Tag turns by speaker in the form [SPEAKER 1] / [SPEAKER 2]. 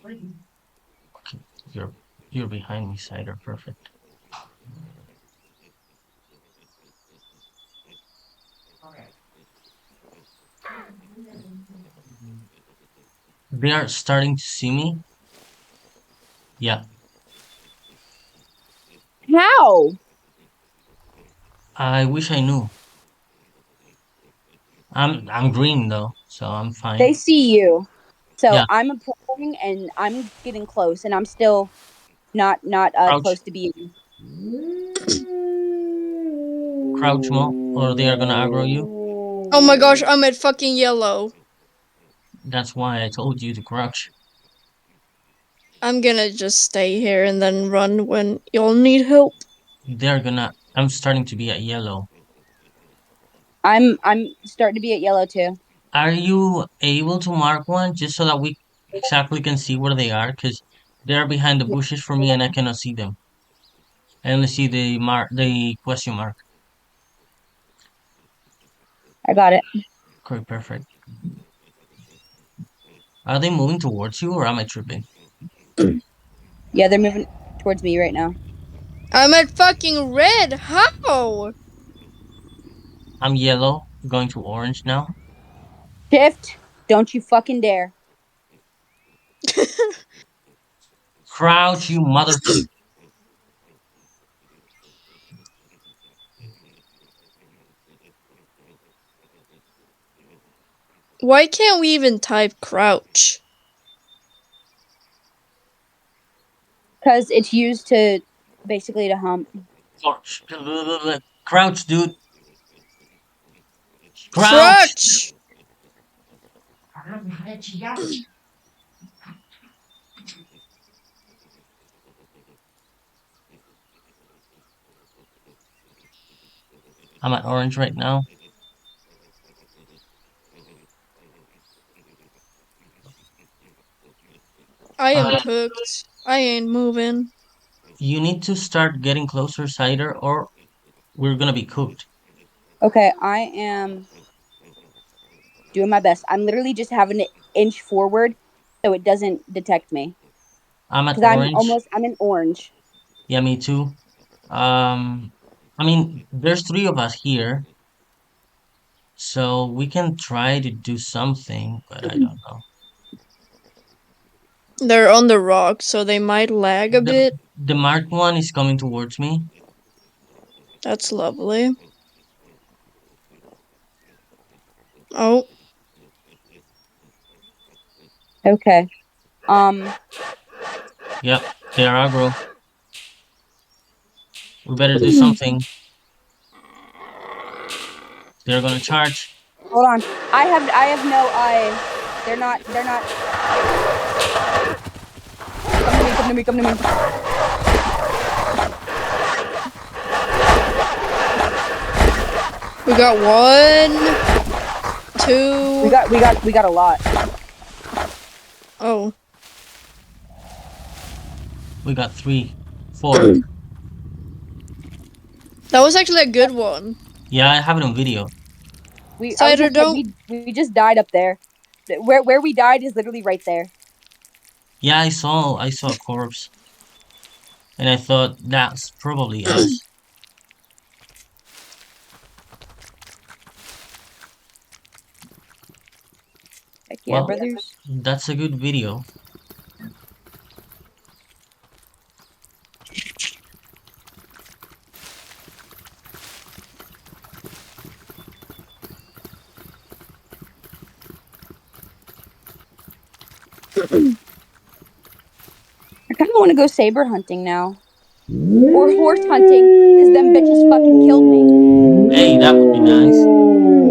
[SPEAKER 1] Okay, you're behind me, Cider. Perfect. They are starting to see me. Yeah,
[SPEAKER 2] How?
[SPEAKER 1] I wish I knew. I'm green though, so I'm
[SPEAKER 2] They
[SPEAKER 1] fine.
[SPEAKER 2] see you. So
[SPEAKER 1] Yeah,
[SPEAKER 2] I'm approaching and I'm getting close and I'm still not
[SPEAKER 1] crouch,
[SPEAKER 2] close to being.
[SPEAKER 1] crouch more, or they are gonna aggro you.
[SPEAKER 3] Oh my gosh, I'm at fucking yellow.
[SPEAKER 1] That's why I told you to crouch.
[SPEAKER 3] I'm gonna just stay here and then run when y'all need help.
[SPEAKER 1] They're gonna. I'm starting to be at yellow.
[SPEAKER 2] I'm starting to be at yellow too.
[SPEAKER 1] Are you able to mark one just so that we exactly can see where they are? Because they're behind the bushes for me and I cannot see them. I only see the question mark.
[SPEAKER 2] I got it.
[SPEAKER 1] Okay, perfect. Are they moving towards you or am I tripping?
[SPEAKER 2] Yeah, they're moving towards me right now.
[SPEAKER 3] I'm at fucking red. How?
[SPEAKER 1] I'm yellow, going to orange now.
[SPEAKER 2] Shift. Don't you fucking dare.
[SPEAKER 1] Crouch, you mother.
[SPEAKER 3] Why can't we even type crouch?
[SPEAKER 2] Because it's used to basically to hump.
[SPEAKER 1] Crouch, crouch, dude. Crouch.
[SPEAKER 3] Crutch!
[SPEAKER 1] I'm at orange right now.
[SPEAKER 3] I am
[SPEAKER 1] Uh,
[SPEAKER 3] cooked. I ain't moving.
[SPEAKER 1] you need to start getting closer, Cider, or we're gonna be cooked.
[SPEAKER 2] Okay, I am doing my best. I'm literally just having to inch forward so it doesn't detect me.
[SPEAKER 1] I'm at
[SPEAKER 2] Because
[SPEAKER 1] orange.
[SPEAKER 2] I'm in orange.
[SPEAKER 1] Yeah, me too. Um, I mean, there's three of us here, so we can try to do something, but I don't know.
[SPEAKER 3] They're on the rock, so they might lag a
[SPEAKER 1] The
[SPEAKER 3] bit.
[SPEAKER 1] the marked one is coming towards me.
[SPEAKER 3] That's lovely. Oh,
[SPEAKER 2] Okay. Um,
[SPEAKER 1] Yep, they are aggro. We better do something. They're gonna charge.
[SPEAKER 2] hold on. I have no I. They're not. Come to me. Come to me. Come to me.
[SPEAKER 3] we got one, two.
[SPEAKER 2] We got a lot.
[SPEAKER 3] Oh,
[SPEAKER 1] We got three, four.
[SPEAKER 3] that was actually a good one.
[SPEAKER 1] Yeah, I have it on video.
[SPEAKER 2] I was gonna
[SPEAKER 3] Cider,
[SPEAKER 2] say
[SPEAKER 3] don't.
[SPEAKER 2] we just died up there. Where we died is literally right there.
[SPEAKER 1] Yeah, I saw a corpse, and I thought that's probably us.
[SPEAKER 2] Heck yeah,
[SPEAKER 1] Well,
[SPEAKER 2] brothers.
[SPEAKER 1] that's a good video.
[SPEAKER 2] I kind of want to go saber hunting now. Or horse hunting, because them bitches fucking killed me.
[SPEAKER 1] Hey, that would be nice.